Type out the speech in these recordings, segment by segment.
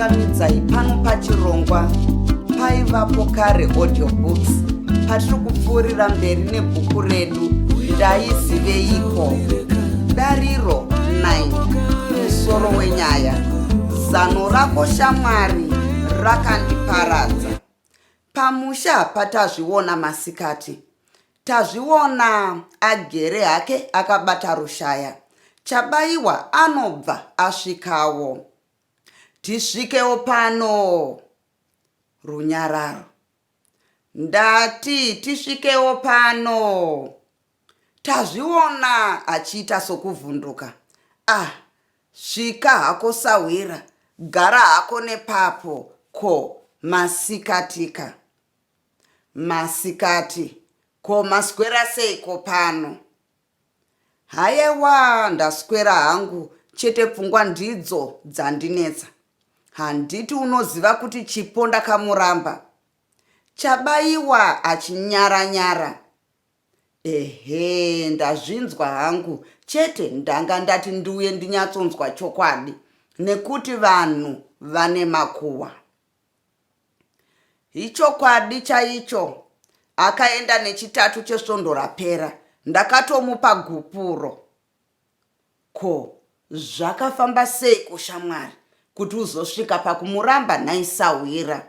kukungamidzai pano pachirongwa paivapo kare audiobooks patiri kupfuurira mberi nebhuku redu ndaiziveiko, dariro 9, musoro wenyaya. Zano rako shamwari rakandiparadza. Pamusha patazviona masikati, tazviona agere hake akabata rushaya. Chabayiwa anobva asvikawo. Tisvikewo pano. Runyararo. Ndati tisvikewo pano. Tazviona achiita sokuvhunduka. Svika hako sawira, gara hako nepapo. Ko masikatika. Masikati, ko maswera seiko pano? Hayewa, ndaswera hangu, chete pfungwa ndidzo dzandinetsa. Handiti unoziva kuti chipo ndakamuramba. Chabayiwa achinyara-nyara. Ehe, ndazvinzwa hangu, chete ndanga ndati ndiuye ndinyatsonzwa chokwadi, nekuti vanhu vane makuhwa. Ichokwadi chaicho. Akaenda nechitatu chesvondo rapera, ndakatomupa gupuro. Ko, zvakafamba sei kushamwari kuti uzosvika pakumuramba nhai Sawira?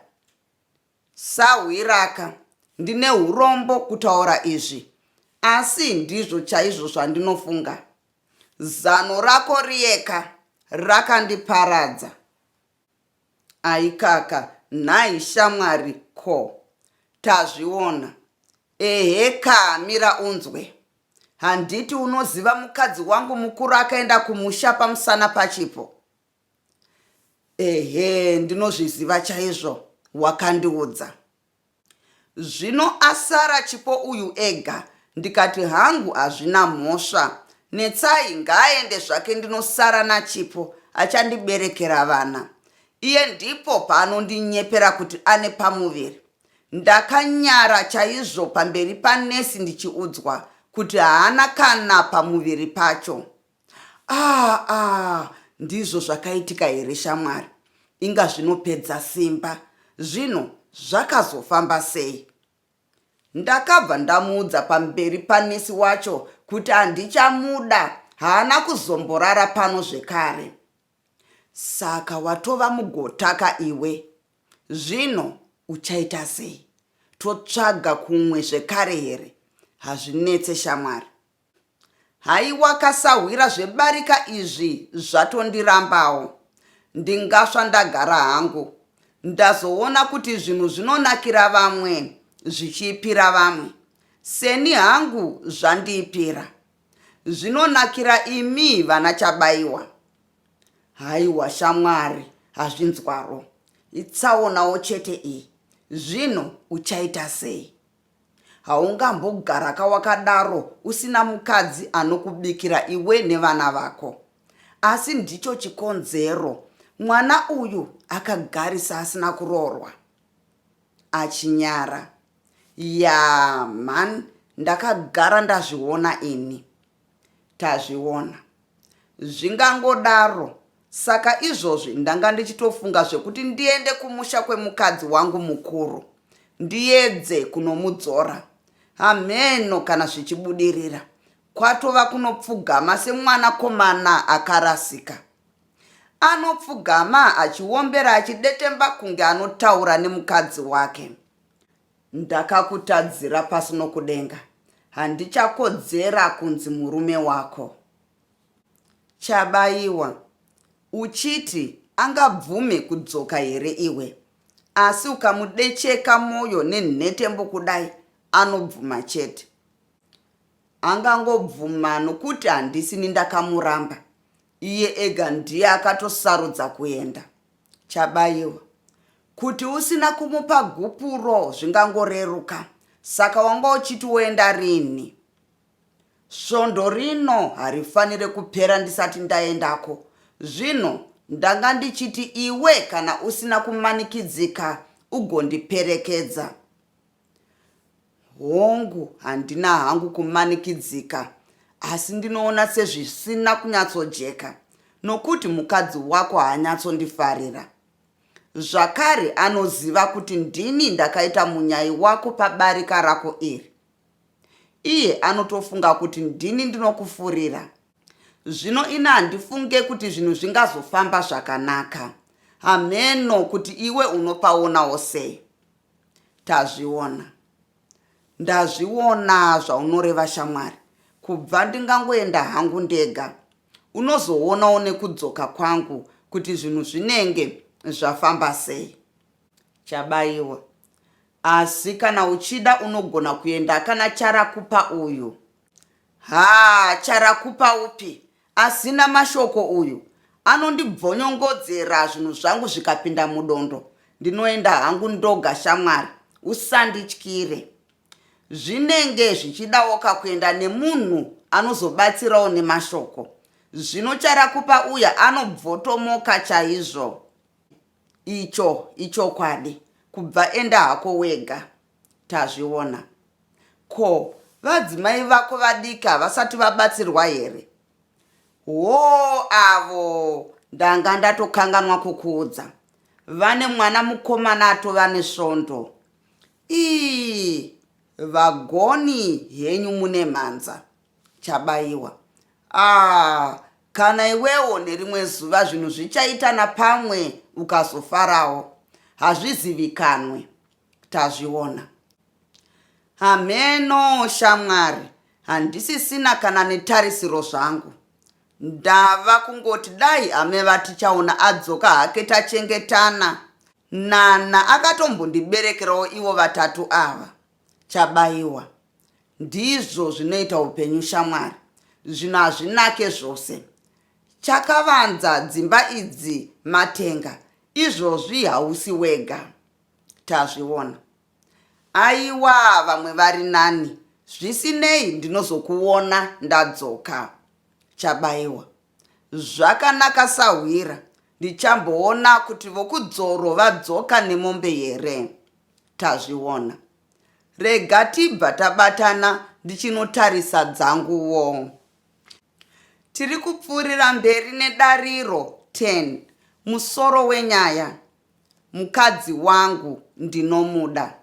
Sawiraka, ndine urombo kutaura izvi, asi ndizvo chaizvo zvandinofunga. Zano rako riyeka rakandiparadza. Aikaka, nhai shamwari, ko tazviona. Ehe, kamira unzwe. Handiti unoziva mukadzi wangu mukuru akaenda kumusha pamusana pachipo? Ehe, ndinozviziva chaizvo, wakandiudza. Zvino asara chipo uyu ega. Ndikati hangu hazvina mhosva, netsai ngaaende zvake, ndinosara nachipo, achandiberekera vana. Iye ndipo paanondinyepera kuti ane pamuviri. Ndakanyara chaizvo pamberi panesi ndichiudzwa kuti haana kana pamuviri pacho. Ndizvo zvakaitika here shamwari? Inga zvinopedza simba. Zvino zvakazofamba sei? Ndakabva ndamuudza pamberi panesi wacho kuti handichamuda, haana kuzomborara pano zvekare. Saka watova mugotaka iwe. Zvino uchaita sei? Totsvaga kumwe zvekare here? Hazvinetse shamwari. Haiwa Kasawira, zvebarika izvi zvatondirambawo. Ndingasva ndagara hangu. Ndazoona kuti zvinhu zvinonakira vamwe zvichipira vamwe. Seni hangu zvandipira. Zvinonakira imi vana Chabayiwa. Haiwa shamwari, hazvinzwaro. Itsaonawo chete iyi. Zvino uchaita sei? Haungambogara kawakadaro usina mukadzi anokubikira iwe nevana vako. Asi ndicho chikonzero mwana uyu akagarisa asina kuroorwa. Achinyara. Man, ndakagara ndazviona ini. Tazviona. Zvingangodaro. Saka izvozvi ndanga ndichitofunga zvekuti ndiende kumusha kwemukadzi wangu mukuru, ndiedze kunomudzora. Hameno kana zvichibudirira. Kwatova kunopfugama semwana komana akarasika. Anopfugama achiombera achidetemba kunge anotaura nemukadzi wake. Ndakakutadzira pasi nokudenga. Handichakodzera kunzi murume wako. Chabayiwa, uchiti angabvume kudzoka here iwe? Asi ukamudecheka moyo nenhetembo kudai, anobvuma chete. Angangobvuma nokuti handisini ndakamuramba. Iye ega ndiye akatosarudza kuenda. Chabayiwa, kuti usina kumupa gupuro zvingangoreruka. Saka wanga uchiti uenda rini? Svondo rino harifanire kupera ndisati ndaendako. Zvino ndanga ndichiti iwe kana usina kumanikidzika ugondiperekedza. Hongu, handina hangu kumanikidzika, asi ndinoona sezvisina kunyatsojeka, nokuti mukadzi wako haanyatsondifarira. zvakare anoziva kuti ndini ndakaita munyai wako pabarika rako iri. Iye anotofunga kuti ndini ndinokufurira. Zvino ina handifunge kuti zvinhu zvingazofamba zvakanaka. Hameno kuti iwe unopaonawo sei. Tazviona. Ndazviona zvaunoreva shamwari. Kubva ndingangoenda hangu ndega. Unozoonawo nekudzoka kwangu kuti zvinhu zvinenge zvafamba sei. Chabaiwa. Asi kana uchida unogona kuenda kana charakupa uyu. Charakupa upi? Asina mashoko uyu. Anondibvonyongodzera zvinhu zvangu zvikapinda mudondo. Ndinoenda hangu ndoga shamwari. Usandityire. Zvinenge zvichidawoka kuenda nemunhu anozobatsirawo nemashoko. Zvino charakupa uya anobvotomoka chaizvo. Icho kwadi. Kubva enda hako wega. Tazviona. Ko, vadzimai vako vadika vasati vabatsirwa here? Avo ndanga ndatokanganwa kukuudza. Vane mwana mukomana atova nesvondo. Vagoni henyu mune mhanza. Chabaiwa. Kana iwewo nerimwe zuva zvinhu zvichaitana pamwe ukazofarawo. Hazvizivikanwe. Tazviona. Hameno shamwari. Handisisina kana netarisiro zvangu. Ndava kungoti dai ameva tichaona adzoka hake tachengetana. Nana akatombondiberekerawo ivo vatatu ava. Chabaiwa. Ndizvo zvinoita upenyu shamwari. Zvinhu hazvinake zvose. Chakavanza dzimba idzi matenga. Izvozvi hausi wega. Tazviona. Aiwa vamwe vari nani. Zvisinei ndinozokuona ndadzoka. Chabaiwa. Zvakanaka sahwira. Ndichamboona kuti vokudzoro vadzoka nemombe here. Tazviona. Rega tibva tabatana ndichinotarisa dzanguwo. Tiri kupfuurira mberi nedariro 10. Musoro wenyaya. Mukadzi wangu ndinomuda.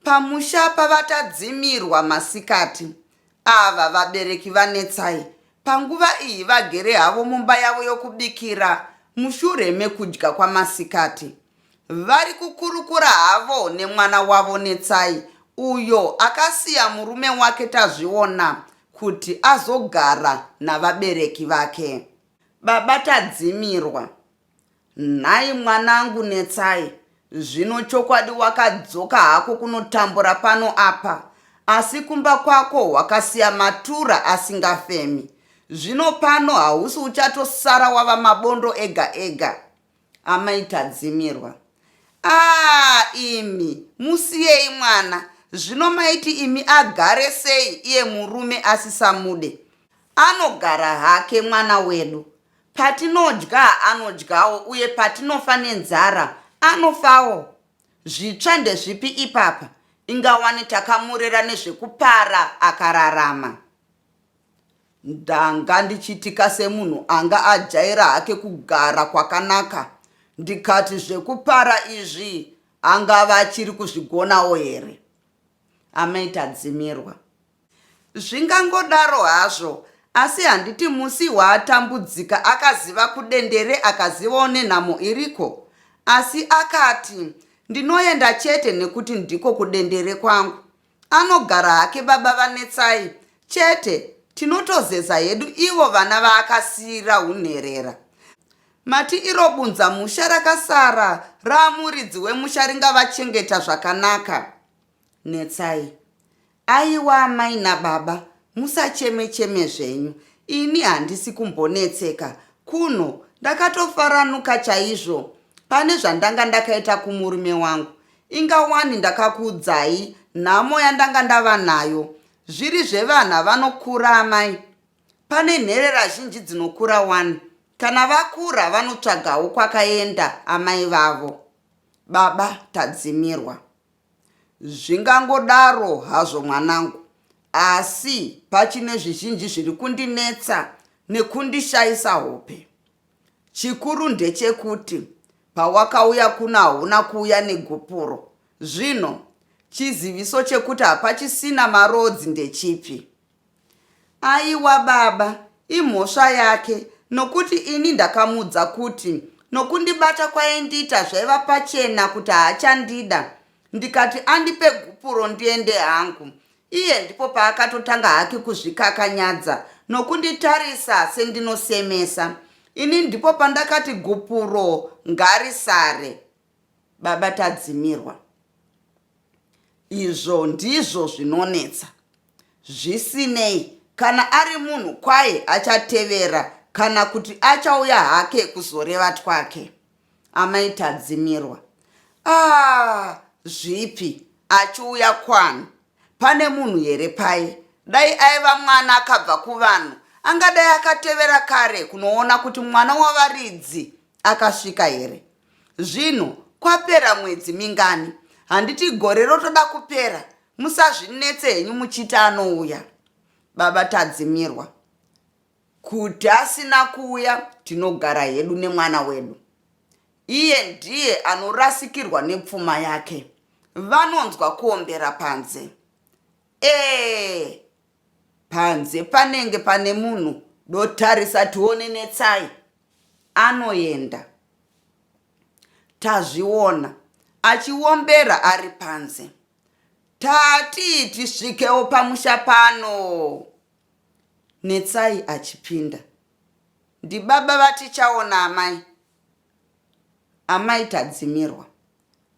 Pamusha pavatadzimirwa masikati. Ava vabereki vanetsai. Panguva iyi vagere havo mumba yavo yokubikira. Mushure mekudya kwamasikati. Vari kukurukura havo nemwana wavo Netsai. Uyo akasiya murume wake Tazviona kuti azogara navabereki vake. Baba tadzimirwa. Nhai mwanangu Netsai. Zvino chokwadi wakadzoka hako kunotambura pano apa. Asi kumba kwako wakasiya matura asingafemi. Zvino pano hausi uchatosara wava mabondo ega ega. Amai Tadzimirwa. Imi musiyei mwana. Zvino maiti imi agare sei iye murume asisamude. Anogara hake mwana wedu. Patinodya anodyawo uye patinofa nenzara anofawo. Zvitsva ndezvipi ipapa? Ingawani takamurera nezvekupara akararama. Ndanga ndichitika semunhu anga ajaira hake kugara kwakanaka. Ndikati zvekupara izvi angava achiri kuzvigonawo here. Amai Tadzimirwa. Zvingangodaro hazvo, asi handiti musi waatambudzika akaziva kudendere akazivawo nenhamo iriko. Asi akati, ndinoenda chete nekuti ndiko kudendere kwangu. Anogara hake baba vanetsai. Chete, tinotozeza hedu ivo vana vaakasiyira unherera. Mati iro bunza musha rakasara raamuridzi wemusha ringavachengeta zvakanaka. Netsai. Aiwa amai nababa, musacheme-cheme zvenyu. Ini handisi kumbonetseka. Kuno, ndakatofaranuka chaizvo. Pane zvandanga ndakaita kumurume wangu. Ingawani ndakakuudzai nhamo yandanga ndava nayo. Zviri zvevana vanokura amai. Pane nherera zhinji dzinokura wani. Kana vakura vanotsvagawo kwakaenda amai vavo. Baba Tadzimirwa. Zvingangodaro hazvo mwanangu. Asi pachine zvizhinji zviri kundinetsa nekundishayisa hope. Chikuru ndechekuti pawakauya kuna hauna kuuya negupuro. Zvino chiziviso chekuti hapachisina marodzi ndechipi? Aiwa baba, imhosva yake, nokuti ini ndakamudza kuti nokundibata kwaendiita zvaiva pachena kuti haachandida. Ndikati andipe gupuro ndiende hangu. Iye ndipo paakatotanga hake kuzvikakanyadza nokunditarisa sendinosemesa. Ini ndipo pandakati gupuro ngarisare. Baba tadzimirwa. Izvo ndizvo zvinonetsa. Zvisinei, kana ari munhu kwaye achatevera kana kuti achauya hake kuzoreva twake. Amai tadzimirwa. Zvipi achiuya kwanu? Pane munhu here paye? Dai aiva mwana akabva kuvanhu, angadai akatevera kare kunoona kuti mwana wavaridzi akasvika here. Zvino kwapera mwedzi mingani? Handiti gore rotoda kupera. Musazvinetse henyu muchiti anouya. Baba tadzimirwa. Kuti asina kuuya, tinogara hedu nemwana wedu. Iye ndiye anorasikirwa nepfuma yake. Vanonzwa kuombera panze. Panze panenge pane munhu, dotarisa tione netsai. Anoenda. Tazviona achiombera ari panze. Tati tisvikewo pamusha pano. Netsai achipinda. Ndibaba vatichaona amai. Amai tadzimirwa.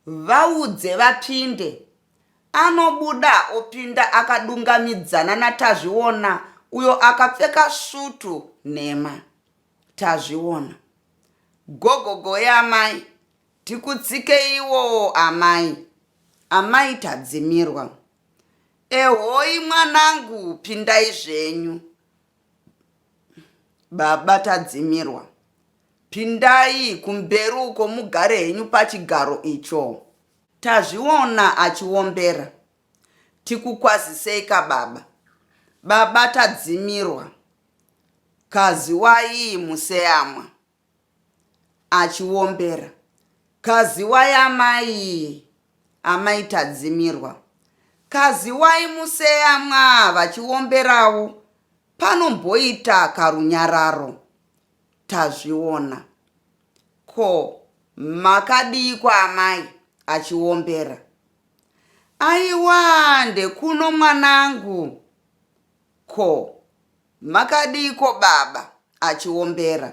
Vaudze vapinde. Anobuda opinda akadungamidzana naTazviona, uyo akapfeka svutu nhema. Tazviona. Gogogo yamai. Tikutsike iwo amai. Amai tadzimirwa. Ehoi mwanangu, pindai zvenyu. Baba tadzimirwa. Pindai kumberi uko mugare henyu pachigaro icho. Tazviona achiombera. Tikukwazisei kababa. Baba tadzimirwa. Kazi wai museyamwa. Achiombera. Kazi wai amai. Amai tadzimirwa. Kazi wai museyamwa vachiomberawo. Panomboita karunyararo. Tazviona. Ko, makadii kwa amai? Achiombera. Aiwa, ndekuno mwanangu. Ko, makadii ko baba? Achiombera.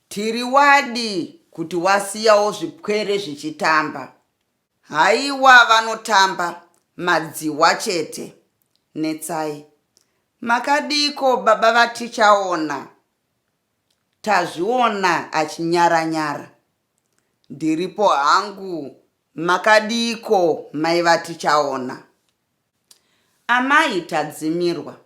Tiri wadi kuti wasiyawo zvipwere zvichitamba. Haiwa, vanotamba madziwa chete. Netsai. Makadiko baba vatichaona? Tazviona achinyara-nyara. Ndiripo hangu. Makadiko mai vatichaona? Amai tadzimirwa.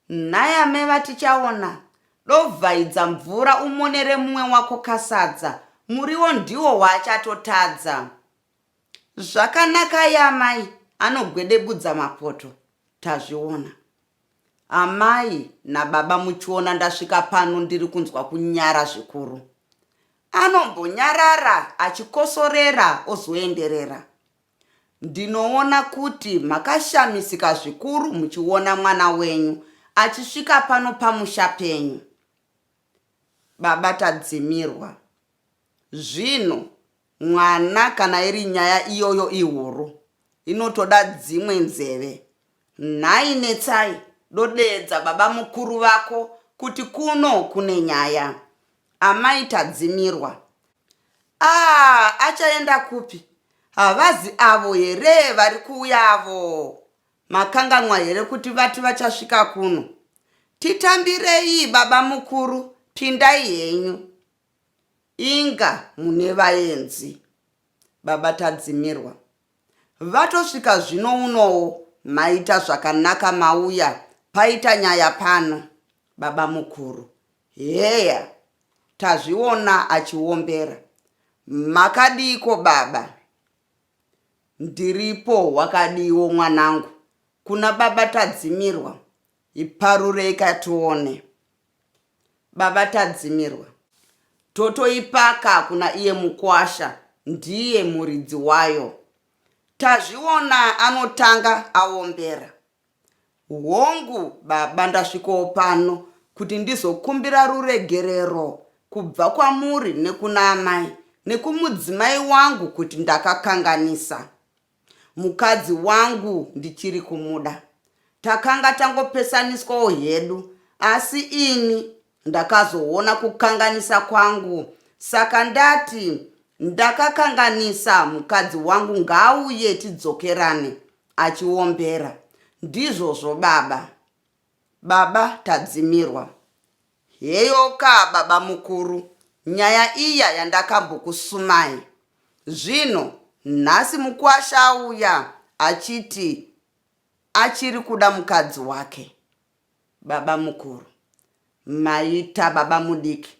Naya amai vatichaona. Dovhaidza mvura umonere mumwe wako kasadza. Muriwo ndiwo wachatotadza. Zvakanaka yamai. Anogwedebudza mapoto. Tazviona. Amai nababa muchiona ndasvika pano ndiri kunzwa kunyara zvikuru. Anombonyarara achikosorera ozoenderera. Ndinoona kuti makashamisika zvikuru muchiona mwana wenyu achisvika pano pamusha penyu. Baba tadzimirwa. Zvino mwana kana iri nyaya iyoyo ihuru, inotoda dzimwe nzeve. Nhai netsai. Dodedza baba mukuru vako kuti kuno kune nyaya. Amai tadzimirwa. Achaenda kupi? Havazi avo here vari kuuya avo? Makanganwa here kuti vati vachasvika kuno? Titambirei baba mukuru, pindai henyu. Inga mune vaenzi. Baba tadzimirwa. Vatosvika zvino unowo, maita zvakanaka mauya. Paita nyaya pano. Baba mukuru. Heya. Tazviona achiombera. Makadiko baba? Ndiripo. Wakadiwo mwanangu? Kuna baba tadzimirwa. Iparurei katione. Baba tadzimirwa. totoipaka kuna iye mukwasha, ndiye muridzi wayo. Tazviona anotanga aombera. Hongu baba, ndasvikawo pano kuti ndizokumbira ruregerero kubva kwamuri nekuna amai nekumudzimai wangu kuti ndakakanganisa. Mukadzi wangu ndichiri kumuda. Takanga tangopesaniswawo hedu, asi ini ndakazoona kukanganisa kwangu. Saka ndati ndakakanganisa, mukadzi wangu ngaauye tidzokerane. Achiombera. Ndizvozvo baba. Baba tadzimirwa. Heyoka baba mukuru, nyaya iya yandakambokusumai. Zvino nhasi mukwasha auya achiti achiri kuda mukadzi wake. Baba mukuru, maita baba mudiki,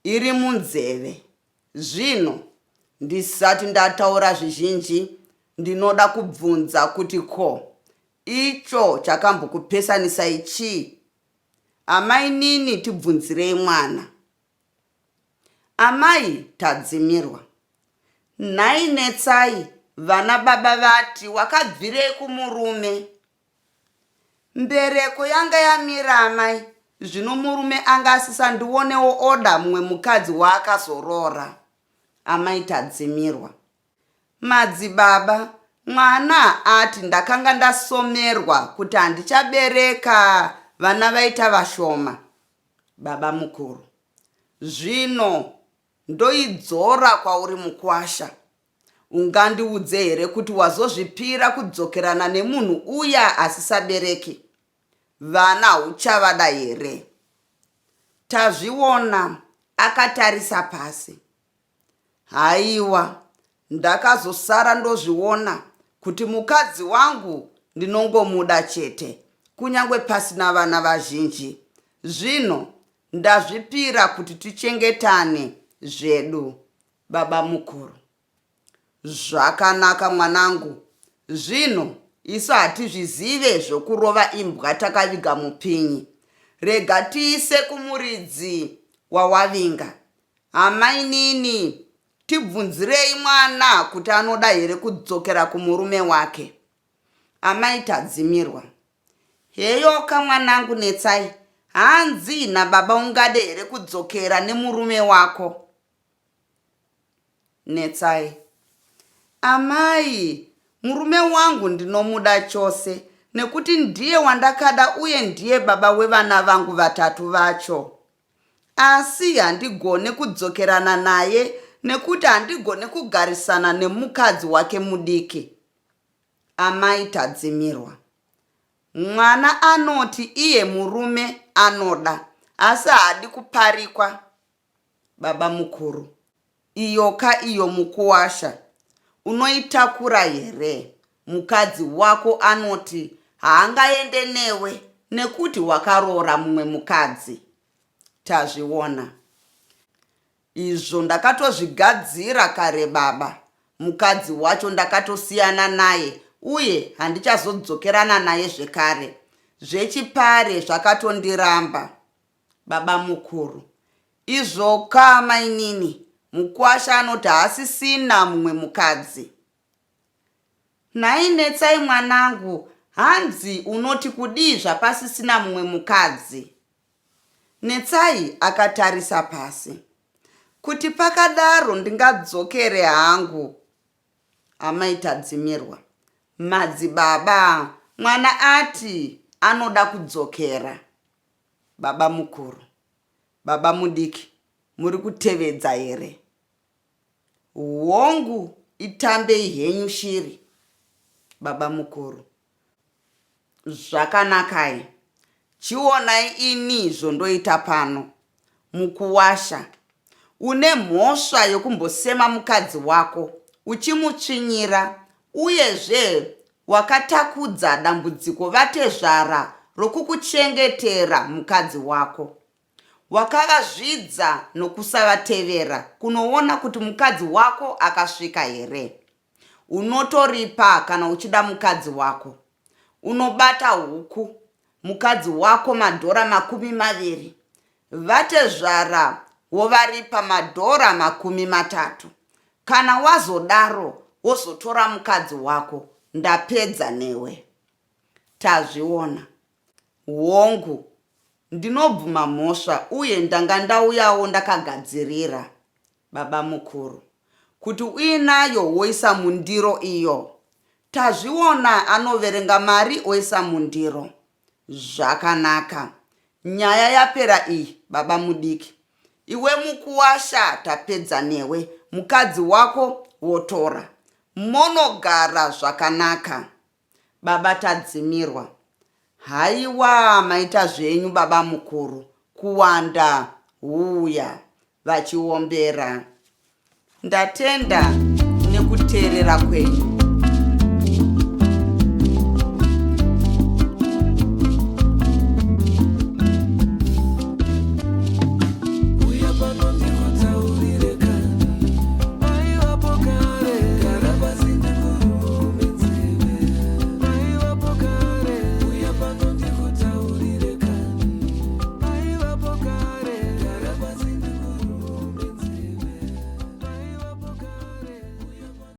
iri munzeve. Zvino ndisati ndataura zvizhinji, ndinoda kubvunza kuti icho chakambokupesanisai chii? Amai nini tibvunzirei mwana. Amai tadzimirwa. Nhai netsai, vana baba vati wakabvirei kumurume. Mbereko yanga yamira amai, zvino murume anga asisandionewo oda mumwe mukadzi waakazorora. Amai tadzimirwa. Madzibaba, mwana ati ndakanga ndasomerwa kuti handichabereka, vana vaita vashoma. Baba mukuru, zvino ndoidzora kwauri mukwasha. Ungandiudze here kuti wazozvipira kudzokerana nemunhu uya asisabereki? Vana uchavada here? Tazviona akatarisa pasi. Haiwa, ndakazosara ndozviona kuti mukadzi wangu ndinongomuda chete, kunyange pasina vana vazhinji. Zvino ndazvipira kuti tichengetane zvedu. Baba mukuru, zvakanaka mwanangu. Zvino isu hatizvizive zvokurova imbwa takaviga mupinyi. Rega tiise kumuridzi wawavinga. Amai nini, tibvunzirei mwana kuti anoda here kudzokera kumurume wake. Amai tadzimirwa. Heyoka mwanangu netsai, hanzi nababa ungade here kudzokera nemurume wako. Netsai. Amai, murume wangu ndinomuda chose, nekuti ndiye wandakada uye ndiye baba wevana vangu vatatu vacho. Asi handigone kudzokerana naye nekuti handigone kugarisana nemukadzi wake mudiki. Amai tadzimirwa. Mwana anoti iye murume anoda, asi haadi kuparikwa. Baba mukuru, iyoka iyo mukuwasha, unoitakura here? Mukadzi wako anoti haangaende newe nekuti wakaroora mumwe mukadzi. Tazviona. Izvo ndakatozvigadzira kare baba. Mukadzi wacho ndakatosiyana naye uye handichazodzokerana naye zvekare. Zvechipare zvakatondiramba. Baba mukuru, izvoka amai nini, mukwasha anoti haasisina mumwe mukadzi. Nhai netsai mwanangu, hanzi unoti kudii zvapasisina mumwe mukadzi? Netsai akatarisa pasi. Kuti pakadaro ndingadzokere hangu. Amai tadzimirwa. Madzibaba, mwana ati anoda kudzokera. Baba mukuru, baba mudiki, muri kutevedza here? Hongu itambei henyu shiri. Baba mukuru, zvakanakai. Chionai ini zvondoita pano. Mukuwasha, une mhosva yokumbosema mukadzi wako, uchimutsvinyira, uyezve wakatakudza dambudziko vatezvara rokukuchengetera mukadzi wako. Wakavazvidza nokusavatevera kunoona kuti mukadzi wako akasvika here. Unotoripa kana uchida mukadzi wako. Unobata huku mukadzi wako $20. Vatezvara wovaripa madhora 30. Kana wazodaro wozotora mukadzi wako, ndapedza newe. Tazviona. Hongu, ndinobvuma mhosva uye ndanga ndauyawo ndakagadzirira, baba mukuru, kuti uinayo woisa mundiro iyo. Tazviona anoverenga mari oisa mundiro. Zvakanaka. Nyaya yapera iyi, baba mudiki. Iwe mukuwasha tapedza newe, mukadzi wako wotora. Monogara zvakanaka. Baba tadzimirwa. Haiwa maita zvenyu baba mukuru, kuwanda huya vachiombera. Ndatenda nekuteerera kwenyu.